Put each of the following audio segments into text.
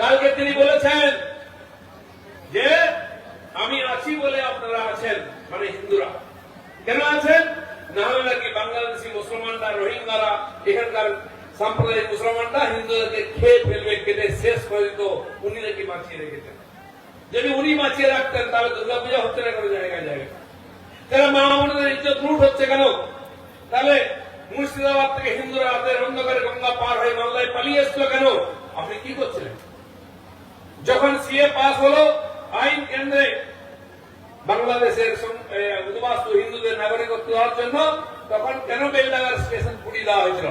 কালকে তিনি বলেছেন যে আমি আছি বলে আপনারা আছেন, মানে হিন্দুরা। কেন আছেন? না হলে নাকি বাংলাদেশি মুসলমানরা, রোহিঙ্গারা, এখানকার সাম্প্রদায়িক মুসলমানরা হিন্দুদেরকে খেয়ে ফেলবে, কেটে শেষ করে দিত। উনি নাকি বাঁচিয়ে রেখেছেন। যদি উনি বাঁচিয়ে রাখতেন তাহলে দুর্গাপূজা হচ্ছে না কোনো জায়গায় জায়গায়। তাহলে মা বোনদের ইজ্জত লুট হচ্ছে কেন? তাহলে মুর্শিদাবাদ থেকে হিন্দুরা রাতের অন্ধকারে গঙ্গা পার হয়ে মালদায় পালিয়ে এসছিল কেন? আপনি কি করছিলেন? যখন সিএ পাস হলো আইন কেন্দ্রে বাংলাদেশের উদ্বাস্তু হিন্দুদের নাগরিকত্ব দেওয়ার জন্য, তখন কেন বেলডাঙ্গার স্টেশন পুড়িয়ে দেওয়া হয়েছিল?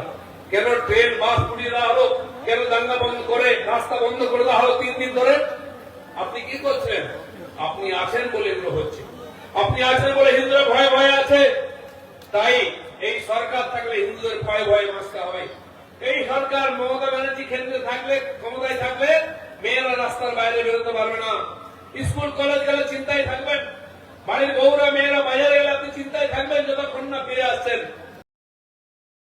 কেন ট্রেন বাস পুড়িয়ে দেওয়া হলো? কেন দাঙ্গা বন্ধ করে রাস্তা বন্ধ করে দেওয়া হলো 3 দিন ধরে? আপনি কি করছেন? আপনি আছেন বলে এগুলো হচ্ছে। আপনি আছেন বলে হিন্দুরা ভয়ে ভয়ে আছে। তাই এই সরকার থাকলে হিন্দুদের ভয়ে ভয়ে বাঁচতে হয়। এই সরকার মমতা ব্যানার্জি কেন্দ্রে থাকলে, ক্ষমতায় থাকলে মেয়েরা রাস্তার বাইরে বেরোতে পারবে না। স্কুল কলেজ গেলে চিন্তায় থাকবেন। বাড়ির বউরা মেয়েরা বাজারে গেলে আপনি চিন্তায় থাকবেন যতক্ষণ না ফিরে আসছেন।